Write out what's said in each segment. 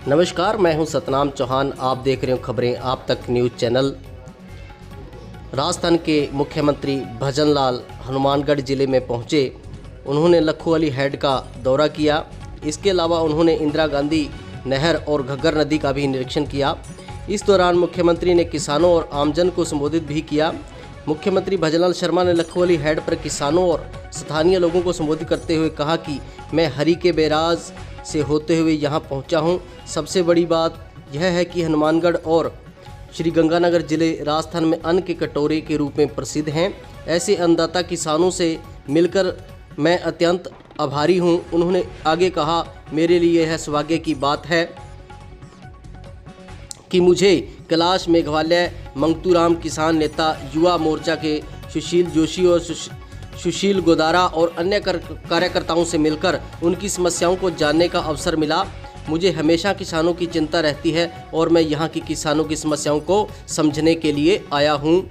नमस्कार, मैं हूं सतनाम चौहान। आप देख रहे हो खबरें आप तक न्यूज़ चैनल। राजस्थान के मुख्यमंत्री भजन लाल हनुमानगढ़ ज़िले में पहुंचे। उन्होंने लखोवाली हेड का दौरा किया। इसके अलावा उन्होंने इंदिरा गांधी नहर और घग्गर नदी का भी निरीक्षण किया। इस दौरान मुख्यमंत्री ने किसानों और आमजन को संबोधित भी किया। मुख्यमंत्री भजनलाल शर्मा ने लखोवाली हेड पर किसानों और स्थानीय लोगों को संबोधित करते हुए कहा कि मैं हरी के बैराज से होते हुए यहाँ पहुँचा हूँ। सबसे बड़ी बात यह है कि हनुमानगढ़ और श्री गंगानगर जिले राजस्थान में अन्न के कटोरे के रूप में प्रसिद्ध हैं। ऐसे अन्नदाता किसानों से मिलकर मैं अत्यंत आभारी हूँ। उन्होंने आगे कहा, मेरे लिए यह सौभाग्य की बात है कि मुझे कैलाश मेघवाल, मंगतूराम किसान नेता, युवा मोर्चा के सुशील जोशी और सुशील गोदारा और अन्य कार्यकर्ताओं से मिलकर उनकी समस्याओं को जानने का अवसर मिला। मुझे हमेशा किसानों की चिंता रहती है और मैं यहाँ की किसानों की समस्याओं को समझने के लिए आया हूँ।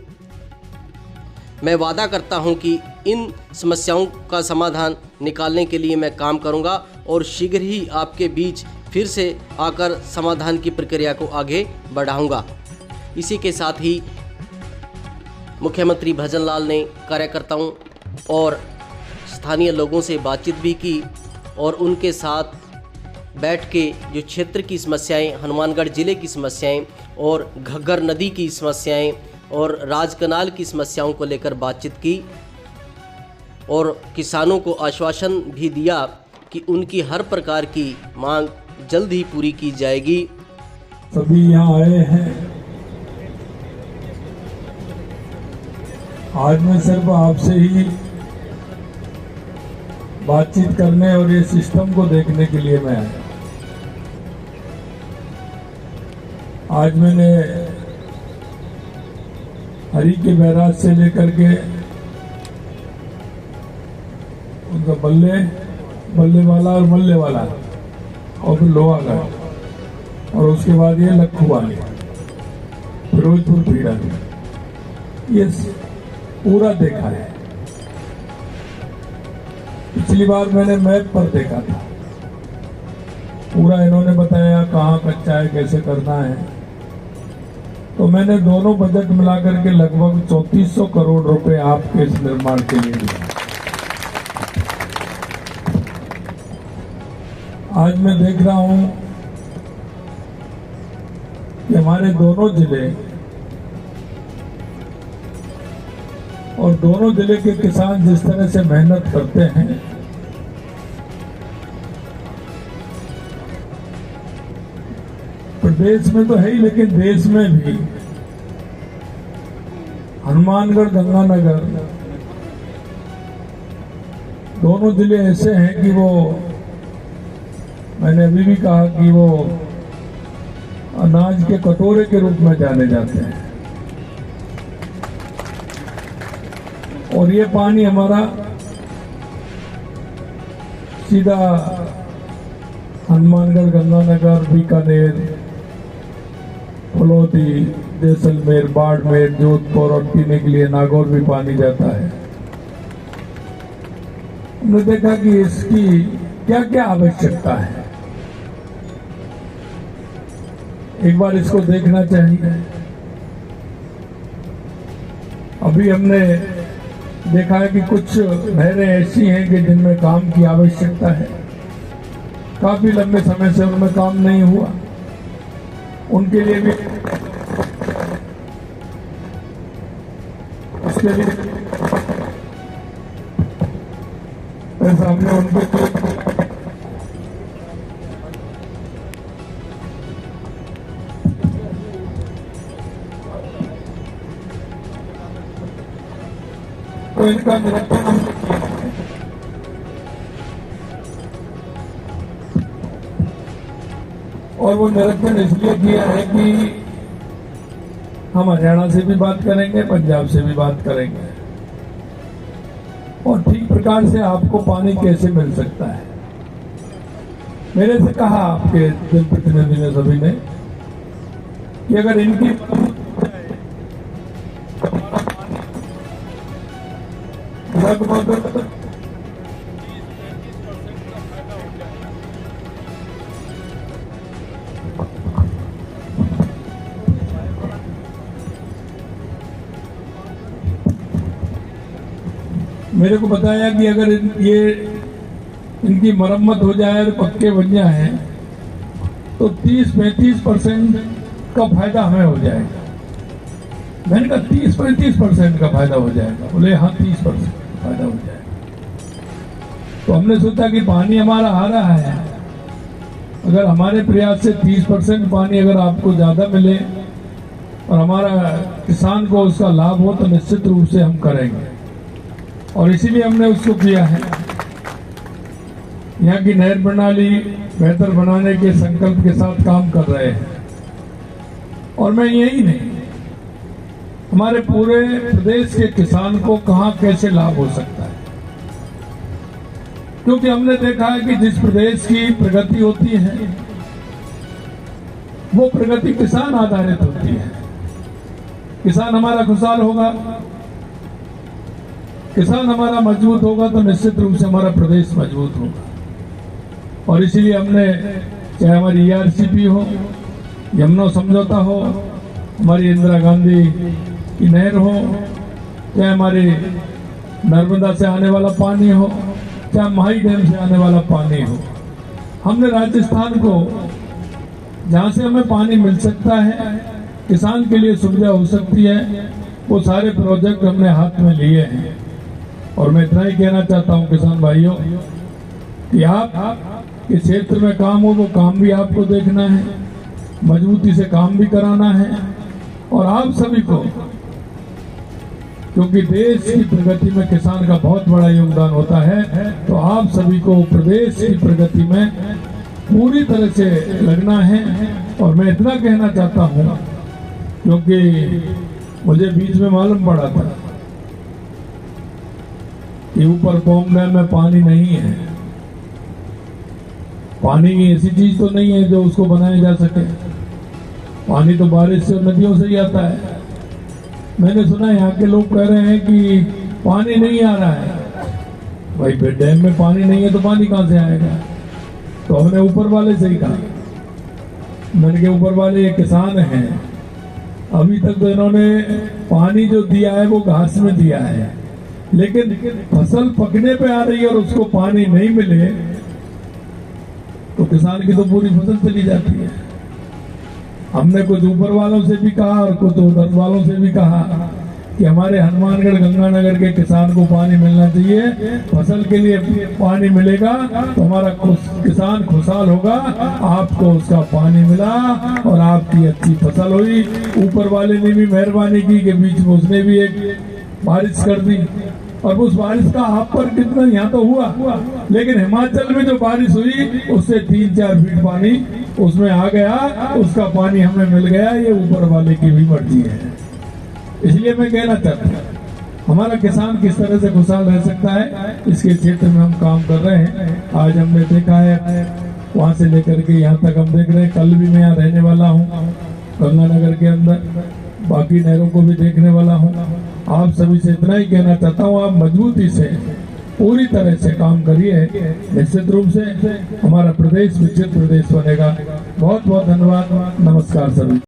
मैं वादा करता हूँ कि इन समस्याओं का समाधान निकालने के लिए मैं काम करूँगा और शीघ्र ही आपके बीच फिर से आकर समाधान की प्रक्रिया को आगे बढ़ाऊँगा। इसी के साथ ही मुख्यमंत्री भजन लाल ने कार्यकर्ताओं और स्थानीय लोगों से बातचीत भी की और उनके साथ बैठ के जो क्षेत्र की समस्याएं, हनुमानगढ़ ज़िले की समस्याएं और घग्गर नदी की समस्याएं और राजकनाल की समस्याओं को लेकर बातचीत की और किसानों को आश्वासन भी दिया कि उनकी हर प्रकार की मांग जल्द ही पूरी की जाएगी। सभी यहाँ आए हैं। आज मैं सिर्फ आपसे ही बातचीत करने और ये सिस्टम को देखने के लिए मैं आया। आज मैंने हरी के बैराज से लेकर के उनका बल्ले वाला और मल्ले वाला और फिर लोहागढ़ और उसके बाद ये लखोवाली, फिरोजपुर पीड़ा, ये पूरा देखा है। पिछली बार मैंने मैप पर देखा था, पूरा इन्होंने बताया कहाँ कच्चा है, कैसे करना है। तो मैंने दोनों बजट मिलाकर के लगभग 3400 करोड़ रुपए आपके इस निर्माण के लिए दिए। आज मैं देख रहा हूं कि हमारे दोनों जिले और दोनों जिले के किसान जिस तरह से मेहनत करते हैं, प्रदेश में तो है ही लेकिन देश में भी हनुमानगढ़, गंगानगर दोनों जिले ऐसे हैं कि वो, मैंने अभी भी कहा कि वो अनाज के कटोरे के रूप में जाने जाते हैं। और ये पानी हमारा सीधा हनुमानगढ़, गंगानगर, बीकानेर, फलौदी, जैसलमेर, बाड़मेर, जोधपुर और पीने के लिए नागौर भी पानी जाता है। हमने देखा कि इसकी क्या क्या आवश्यकता है, एक बार इसको देखना चाहिए। अभी हमने देखा है कि कुछ नहरें ऐसी हैं कि जिनमें काम की आवश्यकता है, काफी लंबे समय से उनमें काम नहीं हुआ, उनके लिए भी उसके लिए पैसा हमने उनके तो इनका निरीक्षण हमने किया है। और वो निरीक्षण इसलिए किया है कि हम हरियाणा से भी बात करेंगे, पंजाब से भी बात करेंगे और ठीक प्रकार से आपको पानी कैसे मिल सकता है। मेरे से कहा आपके जनप्रतिनिधि ने, सभी ने, कि अगर इनकी लगभग मेरे को बताया कि अगर ये इनकी मरम्मत हो जाए और पक्के बन जाए तो 30-35% का फायदा हमें हो जाएगा। मैंने कहा 30-35% का फायदा हो जाएगा। बोले हाँ 30% फायदा हो जाएगा। तो हमने सोचा कि पानी हमारा आ रहा है, अगर हमारे प्रयास से 30% पानी अगर आपको ज्यादा मिले और हमारा किसान को उसका लाभ हो तो निश्चित रूप से हम करेंगे, और इसीलिए हमने उसको किया है। यहाँ की नहर प्रणाली बेहतर बनाने के संकल्प के साथ काम कर रहे हैं। और मैं यही नहीं, हमारे पूरे प्रदेश के किसान को कहां कैसे लाभ हो सकता है, क्योंकि हमने देखा है कि जिस प्रदेश की प्रगति होती है वो प्रगति किसान आधारित होती है। किसान हमारा खुशहाल होगा, किसान हमारा मजबूत होगा तो निश्चित रूप से हमारा प्रदेश मजबूत होगा। और इसीलिए हमने, चाहे हमारी ERCP हो, यमुना समझौता हो, हमारी इंदिरा गांधी की नहर हो, चाहे हमारी नर्मदा से आने वाला पानी हो, चाहे माही डैम से आने वाला पानी हो, हमने राजस्थान को जहां से हमें पानी मिल सकता है, किसान के लिए सुविधा हो सकती है, वो सारे प्रोजेक्ट हमने हाथ में लिए हैं। और मैं इतना ही कहना चाहता हूं किसान भाइयों कि आप के क्षेत्र में काम हो वो काम भी आपको देखना है, मजबूती से काम भी कराना है। और आप सभी को, क्योंकि देश की प्रगति में किसान का बहुत बड़ा योगदान होता है, तो आप सभी को प्रदेश की प्रगति में पूरी तरह से लगना है। और मैं इतना कहना चाहता हूं, क्योंकि मुझे बीच में मालूम पड़ा था कि ऊपर पौंग डैम में पानी नहीं है। पानी ऐसी चीज तो नहीं है जो उसको बनाया जा सके। पानी तो बारिश से, नदियों से ही आता है। मैंने सुना यहाँ के लोग कह रहे हैं कि पानी नहीं आ रहा है। भाई डैम में पानी नहीं है तो पानी कहां से आएगा? तो हमने ऊपर वाले से ही कहा, मैंने कहा ऊपर वाले किसान हैं, अभी तक तो इन्होंने पानी जो दिया है वो घास में दिया है, लेकिन फसल पकने पे आ रही है और उसको पानी नहीं मिले तो किसान की तो पूरी फसल चली जाती है। हमने कुछ ऊपर वालों से भी कहा और कुछ उधर वालों से भी कहा कि हमारे हनुमानगढ़ गंगानगर के किसान को पानी मिलना चाहिए। फसल के लिए पानी मिलेगा तो हमारा किसान खुशहाल होगा, आपको उसका पानी मिला और आपकी अच्छी फसल हुई। ऊपर वाले ने भी मेहरबानी की कि बीच में उसने भी एक बारिश कर दी, और उस बारिश का आप पर कितना यहाँ तो हुआ, लेकिन हिमाचल में जो बारिश हुई उससे 3-4 फीट पानी उसमें आ गया, उसका पानी हमें मिल गया। ये ऊपर वाले की भी मर्जी है। इसलिए मैं कहना चाहता हूँ हमारा किसान किस तरह से खुशहाल रह सकता है, इसके क्षेत्र में हम काम कर रहे हैं। आज हमने देखा है वहां से लेकर के यहाँ तक हम देख रहे हैं। कल भी मैं यहाँ रहने वाला हूँ गंगानगर के अंदर, बाकी नहरों को भी देखने वाला हूँ। आप सभी से इतना ही कहना चाहता हूँ, आप मजबूती से पूरी तरह से काम करिए, निश्चित रूप से हमारा प्रदेश विकसित प्रदेश बनेगा। बहुत बहुत धन्यवाद, नमस्कार सभी।